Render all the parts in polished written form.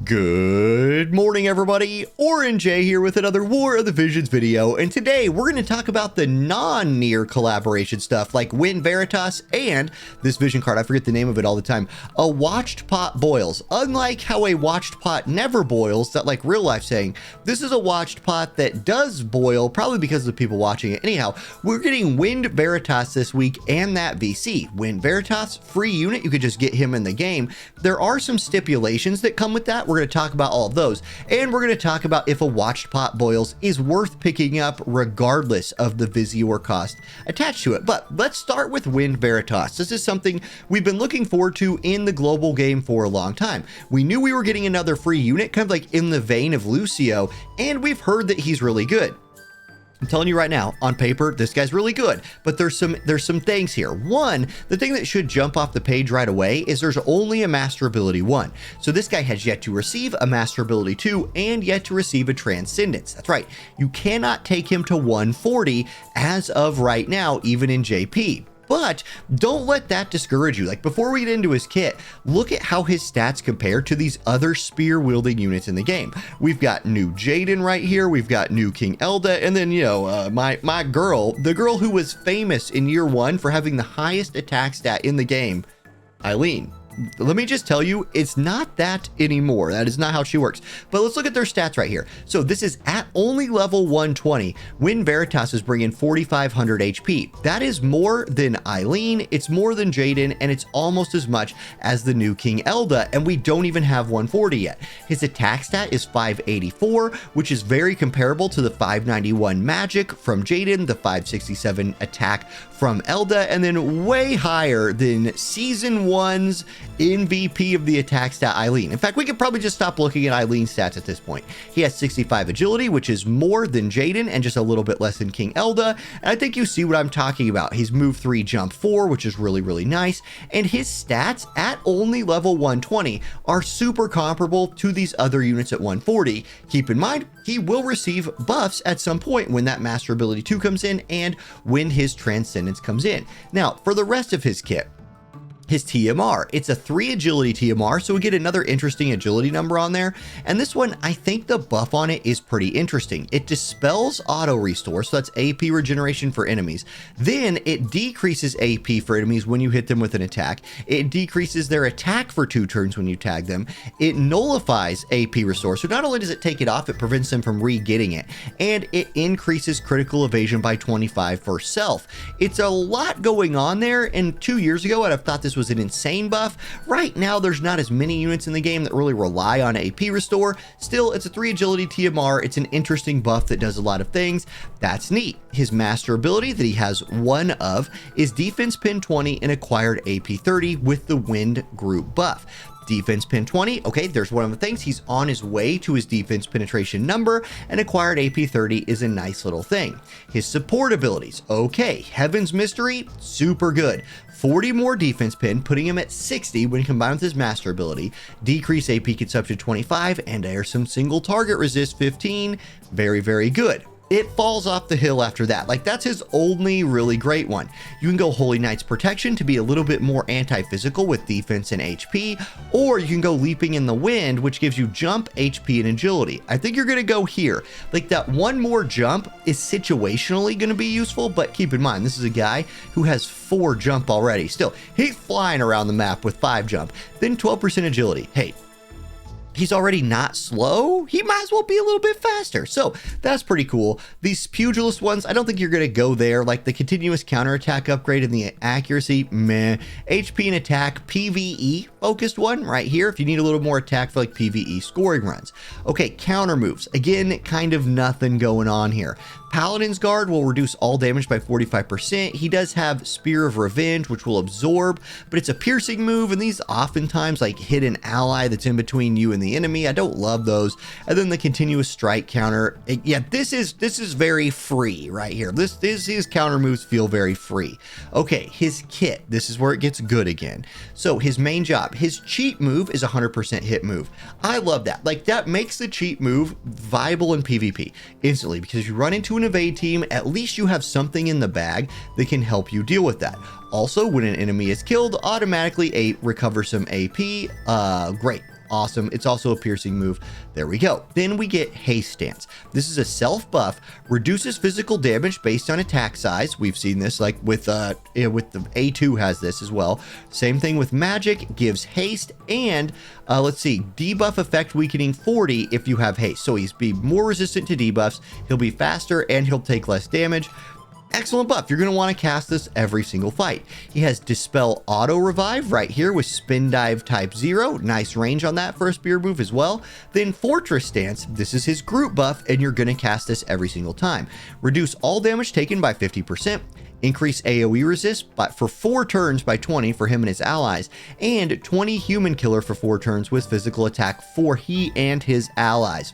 Good morning, everybody. Orange J here with another War of the Visions video, and today we're going to talk about the non-near collaboration stuff like Win Veritas and this vision card. I forget the name of it all the time. A watched pot boils. Unlike how a watched pot never boils, that like real life saying, this is a watched pot that does boil, probably because of the people watching it. Anyhow, we're getting Win Veritas this week and that VC. Win Veritas, free unit, you could just get him in the game. There are some stipulations that come with that. We're going to talk about all of those, and we're going to talk about if a watched pot boils is worth picking up regardless of the Visior cost attached to it. But let's start with Win Veritas. This is something we've been looking forward to in the global game for a long time. We knew we were getting another free unit, kind of like in the vein of Lucio, and we've heard that he's really good. I'm telling you right now, on paper, this guy's really good, but there's some things here. One, the thing that should jump off the page right away is there's only a Master Ability 1. So this guy has yet to receive a Master Ability 2 and yet to receive a Transcendence. That's right. You cannot take him to 140 as of right now, even in JP. But don't let that discourage you. Like, before we get into his kit, look at how his stats compare to these other spear wielding units in the game. We've got new Jaden right here. We've got new King Elda. And then, you know, my girl, the girl who was famous in year 1 for having the highest attack stat in the game, Eileen. Let me just tell you, it's not that anymore. That is not how she works. But let's look at their stats right here. So this is at only level 120. Win Veritas is bringing 4,500 HP. That is more than Eileen, it's more than Jaden, and it's almost as much as the new King Elda, and we don't even have 140 yet. His attack stat is 584, which is very comparable to the 591 magic from Jaden, the 567 attack from Elda, and then way higher than Season 1's MVP of the attack stat, Eileen. In fact, we could probably just stop looking at Eileen's stats at this point. He has 65 agility, which is more than Jaden and just a little bit less than King Elda. And I think you see what I'm talking about. He's move 3, jump 4, which is really, really nice. And his stats at only level 120 are super comparable to these other units at 140. Keep in mind, he will receive buffs at some point when that Master Ability 2 comes in and when his Transcendence comes in. Now, for the rest of his kit, his TMR, it's a 3 agility TMR, so we get another interesting agility number on there. And this one, I think the buff on it is pretty interesting. It dispels auto restore, so that's AP regeneration for enemies. Then it decreases AP for enemies when you hit them with an attack. It decreases their attack for 2 turns when you tag them. It nullifies AP restore, so not only does it take it off, it prevents them from re-getting it. And it increases critical evasion by 25 for self. It's a lot going on there, and 2 years ago, I'd have thought this was an insane buff. Right now, there's not as many units in the game that really rely on AP restore. Still, it's a 3 agility TMR. It's an interesting buff that does a lot of things. That's neat. His master ability that he has one of is defense pin 20 and acquired AP 30 with the wind group buff. Defense pin 20, okay, there's one of the things. He's on his way to his defense penetration number, and acquired AP 30 is a nice little thing. His support abilities, okay, Heaven's Mystery, super good. 40 more defense pin, putting him at 60 when combined with his master ability. Decrease AP consumption 25, and air some single target resist 15, very, very good. It falls off the hill after that. Like, that's his only really great one. You can go Holy Knight's Protection to be a little bit more anti-physical with defense and HP, or you can go Leaping in the Wind, which gives you jump, HP, and agility. I think you're going to go here. Like, that one more jump is situationally going to be useful, but keep in mind, this is a guy who has 4 jump already. Still, he's flying around the map with 5 jump, then 12% agility. Hey, he's already not slow. He might as well be a little bit faster. So that's pretty cool. These pugilist ones, I don't think you're going to go there. Like the continuous counterattack upgrade and the accuracy, meh. HP and attack, PvE focused one right here. If you need a little more attack for like PvE scoring runs. Okay, counter moves. Again, kind of nothing going on here. Paladin's Guard will reduce all damage by 45%. He does have Spear of Revenge, which will absorb, but it's a piercing move, and these oftentimes like hit an ally that's in between you and the enemy. I don't love those. And then the continuous strike counter. Yeah, this is very free right here. His counter moves feel very free. Okay, his kit. This is where it gets good again. So his main job, his cheat move is 100% hit move. I love that. Like, that makes the cheat move viable in PvP instantly, because if you run into an evade team, at least you have something in the bag that can help you deal with that. Also, when an enemy is killed, automatically recover some AP. Great. awesome. It's also a piercing move. There we go. Then we get Haste Stance. This is a self buff, reduces physical damage based on attack size. We've seen this like with the A2 has this as well. Same thing with magic, gives haste, and let's see, debuff effect weakening 40 if you have haste. So he's be more resistant to debuffs, he'll be faster, and he'll take less damage. Excellent buff. You're going to want to cast this every single fight. He has Dispel Auto Revive right here with Spin Dive type 0. Nice range on that for a spear move as well. Then Fortress Stance. This is his group buff, and you're going to cast this every single time. Reduce all damage taken by 50%. Increase AoE resist for 4 turns by 20 for him and his allies, and 20 human killer for 4 turns with physical attack for he and his allies.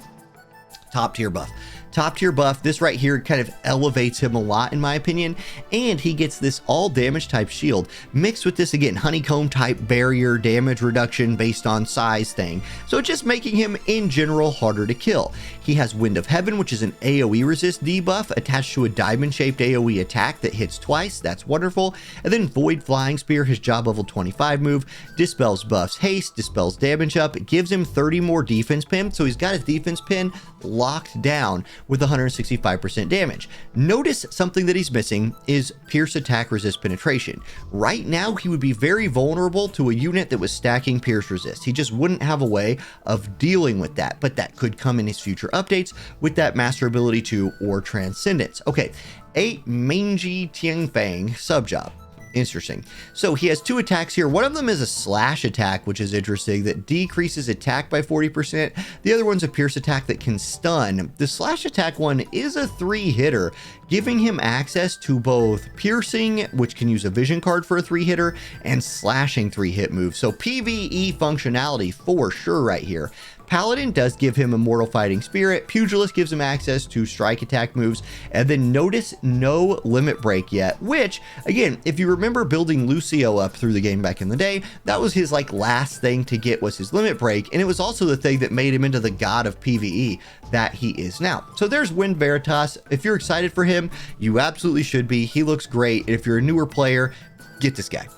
Top tier buff. Top tier buff. This right here kind of elevates him a lot in my opinion, and he gets this all damage type shield mixed with this again honeycomb type barrier damage reduction based on size thing, so just making him in general harder to kill. He has Wind of Heaven, which is an AoE resist debuff attached to a diamond shaped AoE attack that hits twice. That's wonderful. And then Void Flying Spear, his job level 25 move, dispels buffs haste, dispels damage up, it gives him 30 more defense pin, so he's got his defense pin locked down with 165% damage. Notice something that he's missing is Pierce Attack Resist Penetration. Right now, he would be very vulnerable to a unit that was stacking Pierce Resist. He just wouldn't have a way of dealing with that, but that could come in his future updates with that Master Ability 2 or Transcendence. Okay, 8 Mangy Tianfang sub job. Interesting. So he has 2 attacks here. One of them is a slash attack, which is interesting, that decreases attack by 40%. The other one's a pierce attack that can stun. The slash attack one is a 3-hitter, giving him access to both piercing, which can use a vision card for a 3-hitter, and slashing 3-hit moves. So PvE functionality for sure right here. Paladin does give him Immortal Fighting Spirit. Pugilist gives him access to strike attack moves. And then notice no limit break yet, which, again, if you remember building Lucio up through the game back in the day, that was his like last thing to get was his limit break. And it was also the thing that made him into the god of PvE that he is now. So there's Wind Veritas. If you're excited for him, you absolutely should be. He looks great. If you're a newer player, get this guy.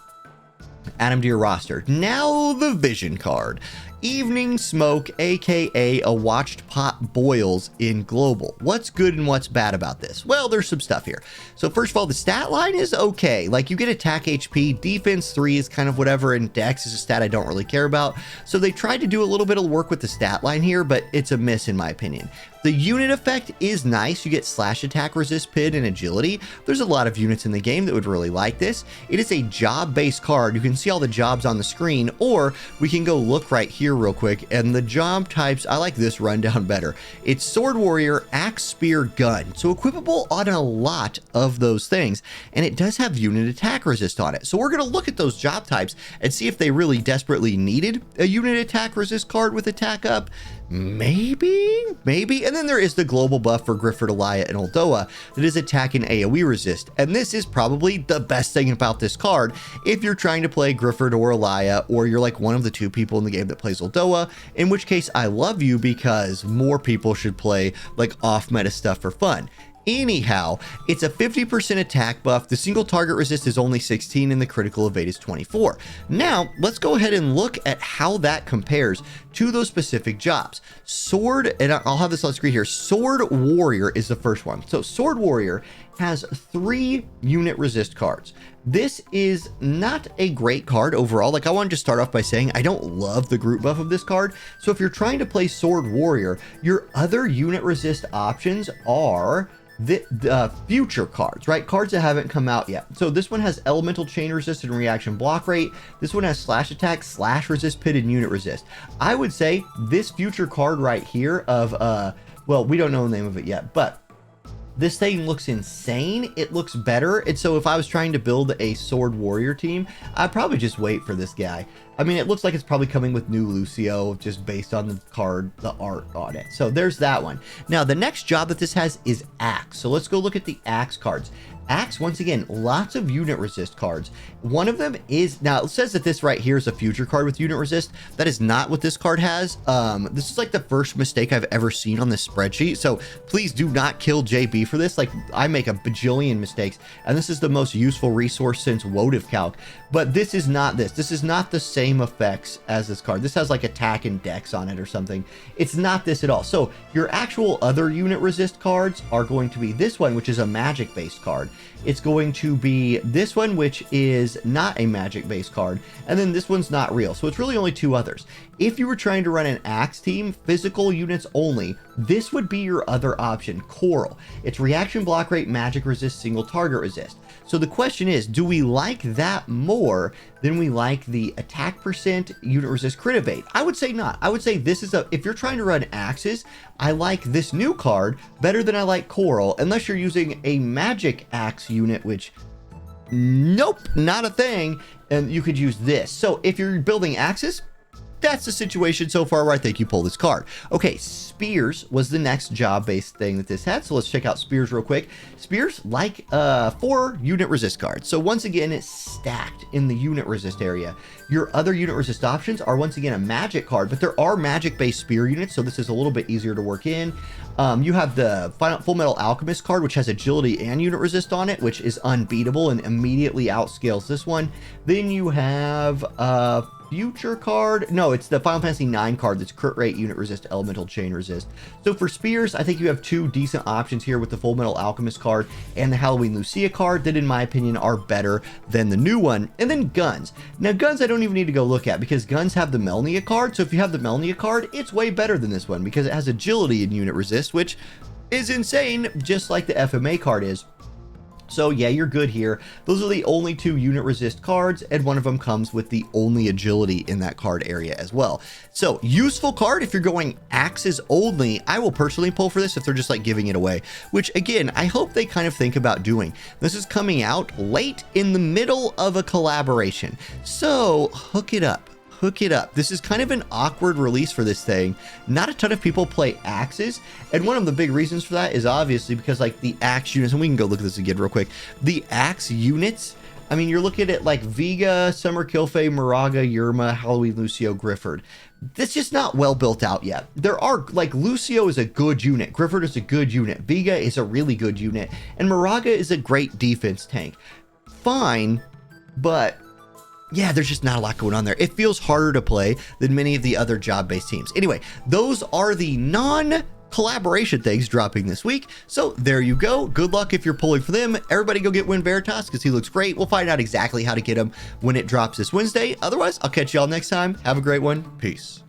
Add him to your roster. Now the vision card. Evening Smoke, aka a watched pot boils in global. What's good and what's bad about this? Well, there's some stuff here. So first of all, the stat line is okay. Like you get attack HP, defense 3 is kind of whatever, and dex is a stat I don't really care about. So they tried to do a little bit of work with the stat line here, but it's a miss in my opinion. The unit effect is nice. You get slash attack, resist pin, and agility. There's a lot of units in the game that would really like this. It is a job-based card. You can see all the jobs on the screen, or we can go look right here real quick, and the job types, I like this rundown better. It's Sword Warrior, Axe, Spear, Gun. So equipable on a lot of those things, and it does have unit attack resist on it. So we're going to look at those job types and see if they really desperately needed a unit attack resist card with attack up. Maybe. And then there is the global buff for Griffith, Elia, and Oldoa that is attack and AoE resist. And this is probably the best thing about this card if you're trying to play Griffith or Elia, or you're like one of the 2 people in the game that plays Oldoa, in which case I love you because more people should play like off meta stuff for fun. Anyhow, it's a 50% attack buff. The single target resist is only 16 and the critical evade is 24. Now, let's go ahead and look at how that compares to those specific jobs. Sword, and I'll have this on screen here. Sword Warrior is the first one. So Sword Warrior has 3 unit resist cards. This is not a great card overall. Like I wanted to start off by saying I don't love the group buff of this card. So if you're trying to play Sword Warrior, your other unit resist options are the future cards, right? Cards that haven't come out yet. So this one has elemental chain resist and reaction block rate. This one has slash attack, slash resist pit, and unit resist. I would say this future card right here of well, we don't know the name of it yet, but this thing looks insane. It looks better. And so if I was trying to build a Sword Warrior team, I'd probably just wait for this guy. I mean, it looks like it's probably coming with new Lucio just based on the card, the art on it. So there's that one. Now, the next job that this has is Axe. So let's go look at the Axe cards. Axe, once again, lots of unit resist cards. One of them is, now it says that this right here is a future card with unit resist. That is not what this card has. This is like the first mistake I've ever seen on this spreadsheet. So please do not kill JB for this. Like, I make a bajillion mistakes, and this is the most useful resource since WoTV Calc. But this is not this. This is not the same effects as this card. This has like attack and dex on it or something. It's not this at all. So your actual other unit resist cards are going to be this one, which is a magic based card. It's going to be this one, which is not a magic based card. And then this one's not real. So it's really only two others. If you were trying to run an Axe team, physical units only, this would be your other option, Coral. It's reaction block rate, magic resist, single target resist. So the question is, do we like that more than we like the attack percent, unit resist, crit evade? I would say not. I would say this is if you're trying to run Axes, I like this new card better than I like Coral, unless you're using a magic Axe unit, which nope, not a thing. And you could use this. So if you're building Axes, that's the situation so far where I think you pull this card. Okay, Spears was the next job-based thing that this had. So let's check out Spears real quick. Spears, like 4 unit resist cards. So once again, it's stacked in the unit resist area. Your other unit resist options are once again a magic card, but there are magic-based spear units, so this is a little bit easier to work in. You have the Full Metal Alchemist card, which has agility and unit resist on it, which is unbeatable and immediately outscales this one. Then you have future card. No, it's the Final Fantasy 9 card that's crit rate, unit resist, elemental chain resist. So for Spears, I think you have 2 decent options here with the Full Metal Alchemist card and the Halloween Lucia card that, in my opinion, are better than the new one. And then Guns. Now, Guns I don't even need to go look at because Guns have the Melnia card. So if you have the Melnia card, it's way better than this one because it has agility and unit resist, which is insane, just like the FMA card is. So yeah, you're good here. Those are the only 2 unit resist cards, and one of them comes with the only agility in that card area as well. So useful card if you're going Axes only. I will personally pull for this if they're just like giving it away, which again, I hope they kind of think about doing. This is coming out late in the middle of a collaboration, so hook it up. Hook it up. This is kind of an awkward release for this thing. Not a ton of people play Axes, and one of the big reasons for that is obviously because like the Axe units, and we can go look at this again real quick. The Axe units, I mean, you're looking at like Vega, Summer Kilfay, Moraga, Yerma, Halloween, Lucio, Grifford. That's just not well built out yet. There are, like, Lucio is a good unit, Grifford is a good unit, Vega is a really good unit, and Moraga is a great defense tank. Fine, but yeah, there's just not a lot going on there. It feels harder to play than many of the other job-based teams. Anyway, those are the non-collaboration things dropping this week. So there you go. Good luck if you're pulling for them. Everybody go get Win Veritas because he looks great. We'll find out exactly how to get him when it drops this Wednesday. Otherwise, I'll catch y'all next time. Have a great one. Peace.